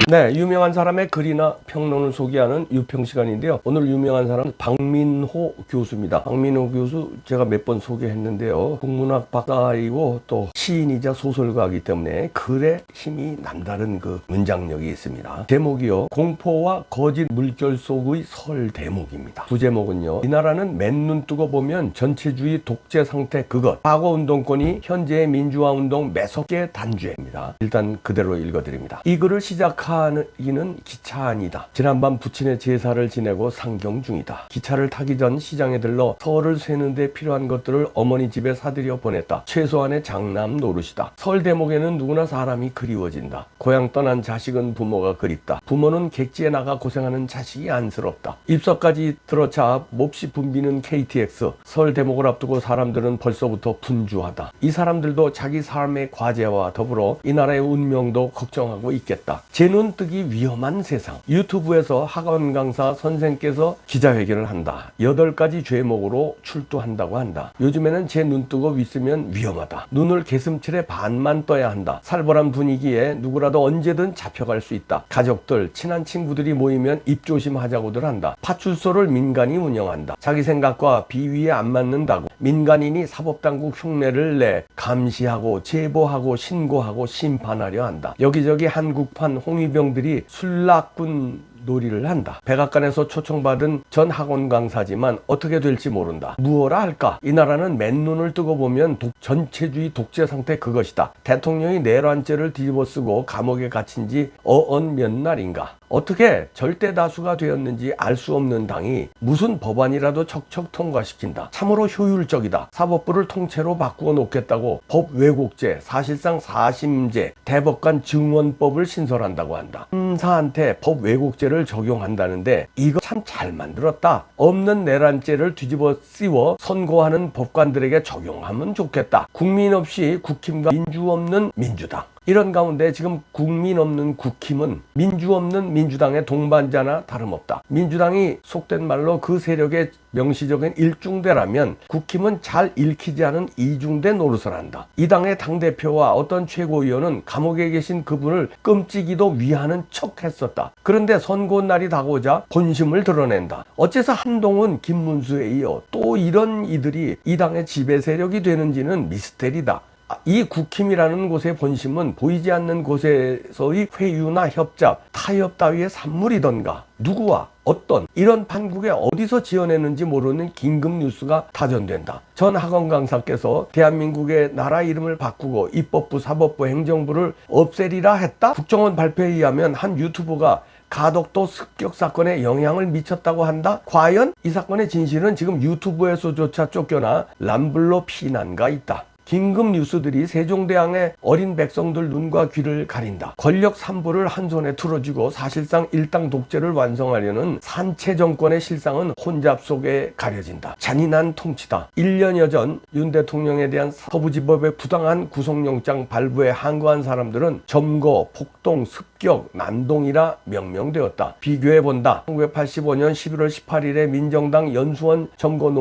네, 유명한 사람의 글이나 평론을 소개하는 유평 시간인데요. 오늘 유명한 사람은 박민호 교수입니다. 박민호 교수 제가 몇 번 소개했는데요. 국문학 박사이고 또 시인이자 소설가이기 때문에 글에 힘이 남다른 그 문장력이 있습니다. 제목이요. 공포와 거짓 물결 속의 설 대목입니다. 부제목은요. 이 나라는 맨눈 뜨고 보면 전체주의 독재 상태 그것. 과거 운동권이 현재의 민주화 운동 매섭게 단죄입니다. 일단 그대로 읽어드립니다. 이 글을 시작하기는 기차 안이다. 지난밤 부친의 제사를 지내고 상경 중이다. 기차를 타기 전 시장에 들러 설을 쇠는데 필요한 것들을 어머니 집에 사들여 보냈다. 최소한의 장남 노릇이다. 설 대목에는 누구나 사람이 그리워진다. 고향 떠난 자식은 부모가 그립다. 부모는 객지에 나가 고생하는 자식이 안쓰럽다. 입서까지 들어차 몹시 붐비는 KTX. 설 대목을 앞두고 사람들은 벌써부터 분주하다. 이 사람들도 자기 삶의 과제와 더불어 이 나라의 운명도 걱정하고 있겠다. 제 눈뜨기 위험한 세상. 유튜브에서 학원 강사 선생께서 기자회견을 한다. 8가지 죄목으로 출두한다고 한다. 요즘에는 제 눈뜨고 있으면 위험하다. 눈을 개슴칠에 반만 떠야 한다. 살벌한 분위기에 누구라도 언제든 잡혀갈 수 있다. 가족들, 친한 친구들이 모이면 입조심하자고들 한다. 파출소를 민간이 운영한다. 자기 생각과 비위에 안 맞는다고 민간인이 사법당국 흉내를 내 감시하고 제보하고 신고하고 심판하려 한다. 여기저기 한국판 홍위병들이 술락군 놀이를 한다. 백악관에서 초청받은 전 학원 강사지만 어떻게 될지 모른다. 무엇라 할까? 이 나라는 맨눈을 뜨고 보면 전체주의 독재 상태 그것이다. 대통령이 내란죄를 뒤집어쓰고 감옥에 갇힌 지 몇 날인가? 어떻게 절대 다수가 되었는지 알 수 없는 당이 무슨 법안이라도 척척 통과시킨다. 참으로 효율적이다. 사법부를 통째로 바꾸어 놓겠다고 법 왜곡죄, 사실상 사심죄, 대법관 증언법을 신설한다고 한다. 판사한테 법 왜곡죄를 적용한다는데 이거 참 잘 만들었다. 없는 내란죄를 뒤집어 씌워 선고하는 법관들에게 적용하면 좋겠다. 국민 없이 국힘과 민주 없는 민주당. 이런 가운데 지금 국민 없는 국힘은 민주 없는 민주당의 동반자나 다름없다. 민주당이 속된 말로 그 세력의 명시적인 일중대라면 국힘은 잘 읽히지 않은 이중대 노릇을 한다. 이 당의 당대표와 어떤 최고위원은 감옥에 계신 그분을 끔찍이도 위하는 척 했었다. 그런데 선고 날이 다가오자 본심을 드러낸다. 어째서 한동훈, 김문수에 이어 또 이런 이들이 이 당의 지배 세력이 되는지는 미스테리다. 이 국힘이라는 곳의 본심은 보이지 않는 곳에서의 회유나 협잡, 타협 따위의 산물이던가 누구와 어떤 이런 판국에 어디서 지어내는지 모르는 긴급 뉴스가 타전된다. 전 학원 강사께서 대한민국의 나라 이름을 바꾸고 입법부, 사법부, 행정부를 없애리라 했다? 국정원 발표에 의하면 한 유튜버가 가덕도 습격 사건에 영향을 미쳤다고 한다? 과연 이 사건의 진실은 지금 유튜브에서조차 쫓겨나 람블로 피난가 있다. 긴급 뉴스들이 세종대왕의 어린 백성들 눈과 귀를 가린다. 권력 삼부를 한 손에 틀어쥐고 사실상 일당 독재를 완성하려는 산채 정권의 실상은 혼잡 속에 가려진다. 잔인한 통치다. 1년여 전 윤 대통령에 대한 서부지법의 부당한 구속영장 발부에 항거한 사람들은 점거, 폭동, 습격, 난동이라 명명되었다. 비교해본다. 1985년 11월 18일에 민정당 연수원 점거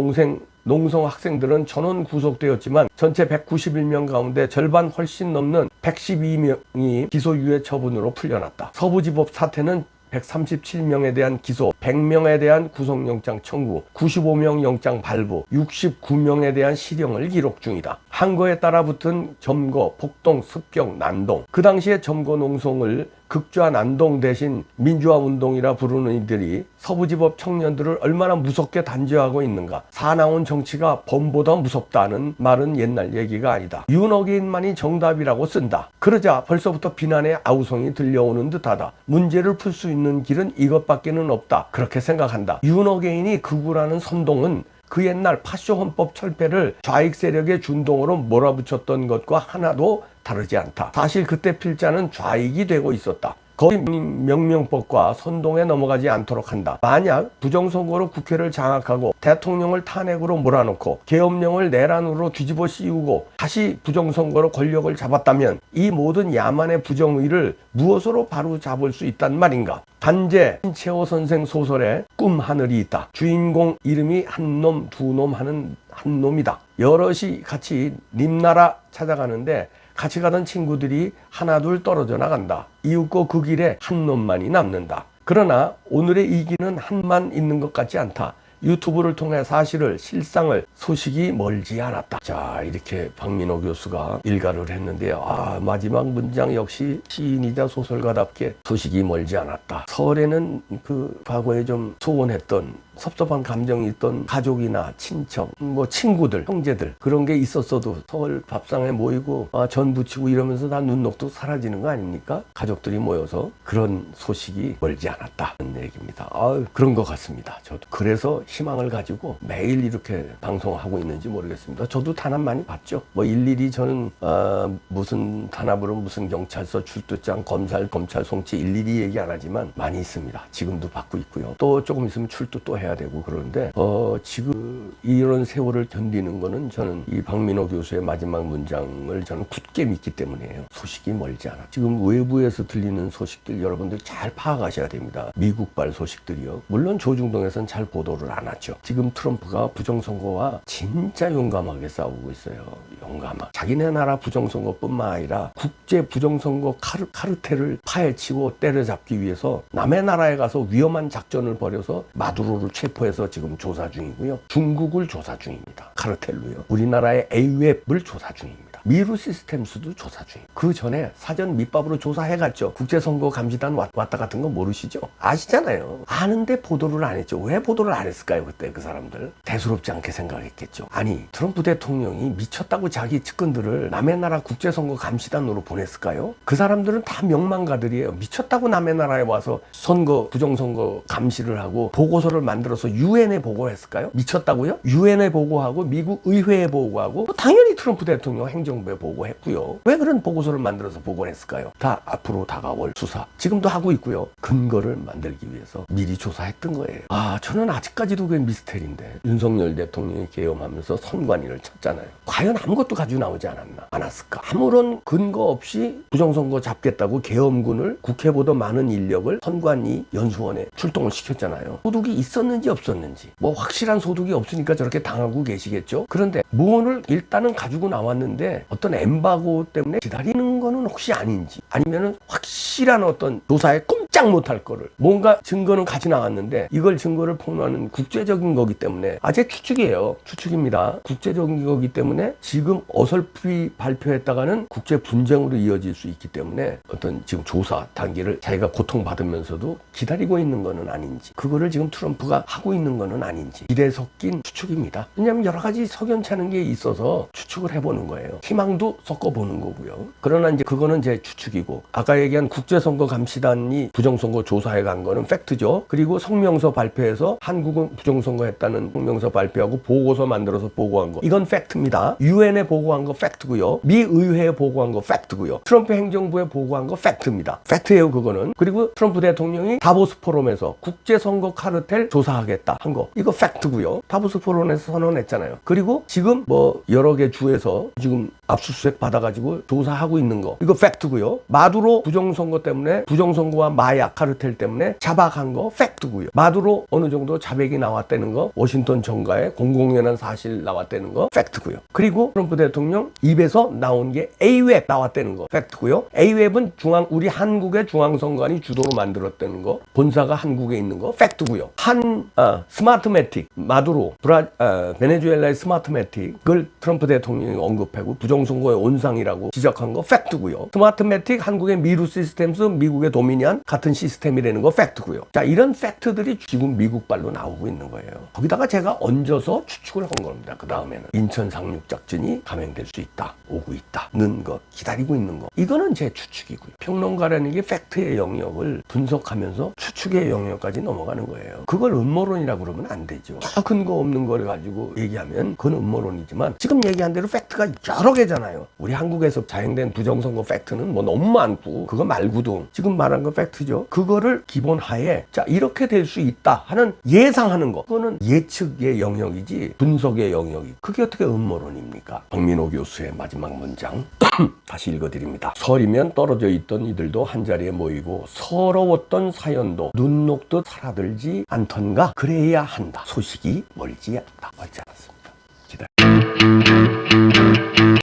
농성 학생들은 전원 구속되었지만 전체 191명 가운데 절반 훨씬 넘는 112명이 기소유예 처분으로 풀려났다. 서부지법 사태는 137명에 대한 기소, 100명에 대한 구속영장 청구, 95명 영장 발부, 69명에 대한 실형을 기록 중이다. 항거에 따라 붙은 점거, 폭동, 습격, 난동. 그 당시에 점거 농성을 극좌 난동 대신 민주화 운동이라 부르는 이들이 서부지법 청년들을 얼마나 무섭게 단죄하고 있는가. 사나운 정치가 범보다 무섭다는 말은 옛날 얘기가 아니다. 윤어게인만이 정답이라고 쓴다. 그러자 벌써부터 비난의 아우성이 들려오는 듯하다. 문제를 풀 수 있는 길은 이것밖에는 없다. 그렇게 생각한다. 윤어게인이 극우라는 선동은 그 옛날 파쇼 헌법 철폐를 좌익 세력의 준동으로 몰아붙였던 것과 하나도 다르지 않다. 사실 그때 필자는 좌익이 되고 있었다. 거의 명명법과 선동에 넘어가지 않도록 한다. 만약 부정선거로 국회를 장악하고 대통령을 탄핵으로 몰아넣고 계엄령을 내란으로 뒤집어 씌우고 다시 부정선거로 권력을 잡았다면 이 모든 야만의 부정의를 무엇으로 바로 잡을 수 있단 말인가? 단재 신채호 선생 소설에 꿈 하늘이 있다. 주인공 이름이 한 놈, 두 놈 하는 한 놈이다. 여럿이 같이 님나라 찾아가는데 같이 가던 친구들이 하나둘 떨어져 나간다. 이윽고 그 길에 한 놈만이 남는다. 그러나 오늘의 이기는 한만 있는 것 같지 않다. 유튜브를 통해 사실을, 실상을, 소식이 멀지 않았다. 자, 이렇게 박민호 교수가 일가를 했는데요. 마지막 문장 역시 시인이자 소설가답게 소식이 멀지 않았다. 설에는 그 과거에 좀 소원했던 섭섭한 감정이 있던 가족이나 친척, 친구들, 형제들 그런 게 있었어도 설 밥상에 모이고 전 부치고 이러면서 다 눈녹도 사라지는 거 아닙니까? 가족들이 모여서 그런 소식이 멀지 않았다는 얘기입니다. 그런 것 같습니다. 저도 그래서 희망을 가지고 매일 이렇게 방송하고 있는지 모르겠습니다. 저도 탄압 많이 받죠. 일일이 저는 무슨 탄압으로 무슨 경찰서 출두장, 검찰 송치 일일이 얘기 안 하지만 많이 있습니다. 지금도 받고 있고요. 또 조금 있으면 출두 또 해야 되고 그러는데 지금 이런 세월을 견디는 거는 저는 이 박민호 교수의 마지막 문장을 저는 굳게 믿기 때문이에요. 소식이 멀지 않아. 지금 외부에서 들리는 소식들 여러분들 잘 파악하셔야 됩니다. 미국발 소식들이요. 물론 조중동에서는 잘 보도를 안 하죠. 지금 트럼프가 부정선거와 진짜 용감하게 싸우고 있어요. 용감하게. 자기네 나라 부정선거뿐만 아니라 국제 부정선거 카르텔을 파헤치고 때려잡기 위해서 남의 나라에 가서 위험한 작전을 벌여서 마두로를 체포해서 지금 조사 중이고요. 중국을 조사 중입니다. 카르텔로요. 우리나라의 A웹을 조사 중입니다. 미루 시스템스도 조사 중이에요. 그 전에 사전 밑밥으로 조사해갔죠. 국제선거 감시단 왔다 같은 거 모르시죠? 아시잖아요. 아는데 보도를 안 했죠. 왜 보도를 안 했을까요? 그때 그 사람들 대수롭지 않게 생각했겠죠. 아니 트럼프 대통령이 미쳤다고 자기 측근들을 남의 나라 국제선거 감시단으로 보냈을까요? 그 사람들은 다 명망가들이에요. 미쳤다고 남의 나라에 와서 부정선거 감시를 하고 보고서를 만들어서 유엔에 보고했을까요? 미쳤다고요? 유엔에 보고하고 미국 의회에 보고하고 당연히 트럼프 대통령 행정부에 보고했고요. 왜 그런 보고서를 만들어서 보고했을까요? 다 앞으로 다가올 수사 지금도 하고 있고요. 근거를 만들기 위해서 미리 조사했던 거예요. 저는 아직까지도 그게 미스테리인데 윤석열 대통령이 계엄하면서 선관위를 쳤잖아요. 과연 아무것도 가지고 나오지 않았을까? 아무런 근거 없이 부정선거 잡겠다고 계엄군을 국회보다 많은 인력을 선관위 연수원에 출동을 시켰잖아요. 소득이 있었는지 없었는지 확실한 소득이 없으니까 저렇게 당하고 계시겠죠. 그런데 무언을 일단은 가지고 나왔는데 어떤 엠바고 때문에 기다리는 거는 혹시 아닌지 아니면은 확실한 어떤 조사에 꼼짝 못할 거를 뭔가 증거는 가지 나왔는데 이걸 증거를 폭로하는 국제적인 거기 때문에 제 추측이에요. 추측입니다. 국제적인 거기 때문에 지금 어설프게 발표했다가는 국제 분쟁으로 이어질 수 있기 때문에 어떤 지금 조사 단계를 자기가 고통받으면서도 기다리고 있는 거는 아닌지 그거를 지금 트럼프가 하고 있는 거는 아닌지 기대 섞인 추측입니다. 왜냐하면 여러 가지 석연찮은 게 있어서 추측을 해보는 거예요. 희망도 섞어보는 거고요. 그러나 이제 그거는 제 추측이고 아까 얘기한 국제선거 감시단이 부정선거 조사해 간 거는 팩트죠. 그리고 성명서 발표해서 한국은 부정선거 했다는 성명서 발표하고 보고서 만들어서 보고한 거 이건 팩트입니다. 유엔에 보고한 거 팩트고요. 미 의회에 보고한 거 팩트고요. 트럼프 행정부에 보고한 거 팩트입니다. 팩트예요 그거는. 그리고 트럼프 대통령이 다보스 포럼에서 국제선거 카르텔 조사하겠다 한 거 이거 팩트고요. 다보스 포럼에서 선언했잖아요. 그리고 지금 여러 개 주에서 지금 압수수색 받아가지고 조사하고 있는 거 이거 팩트고요. 마두로 부정선거 때문에 부정선거와 마약 카르텔 때문에 자박한 거 팩트고요. 마두로 어느 정도 자백이 나왔다는 거 워싱턴 정가에 공공연한 사실 나왔다는 거 팩트고요. 그리고 트럼프 대통령 입에서 나온 게 A웹 나왔다는 거 팩트고요. A웹은 우리 한국의 중앙선관위 주도로 만들었다는 거 본사가 한국에 있는 거 팩트고요. 스마트매틱 마두로 베네수엘라의 스마트매틱을 트럼프 대통령이 언급하고 부정선거의 온상이라고 지적한 거 팩트고요. 스마트매틱 한국의 미루 시스템스 미국의 도미니언 같은 시스템이라는 거 팩트고요. 자 이런 팩트들이 지금 미국발로 나오고 있는 거예요. 거기다가 제가 얹어서 추측을 한 겁니다. 그 다음에는 인천 상륙작전이 감행될 수 있다. 오고 있다는 거 기다리고 있는 거 이거는 제 추측이고요. 평론가라는 게 팩트의 영역을 분석하면서 추측의 영역까지 넘어가는 거예요. 그걸 음모론이라고 그러면 안 되죠. 근거 없는 걸 가지고 얘기하면 그건 음모론이지만 지금 얘기한 대로 팩트가 여러 개잖아요. 우리 한국에서 자행된 부정선거 팩트는 너무 많고 그거 말고도 지금 말한 거 팩트죠. 그거를 기본하에 이렇게 될 수 있다 하는 예상하는 거 그거는 예측의 영역이지 분석의 영역이 그게 어떻게 음모론입니까? 박민호 교수의 마지막 문장 다시 읽어드립니다. 설이면 떨어져 있던 이들도 한자리에 모이고 서러웠던 사연도 눈 녹듯 사라들지 않던가 그래야 한다. 소식이 멀지 않다. 멀지 않았습니다. 기다려.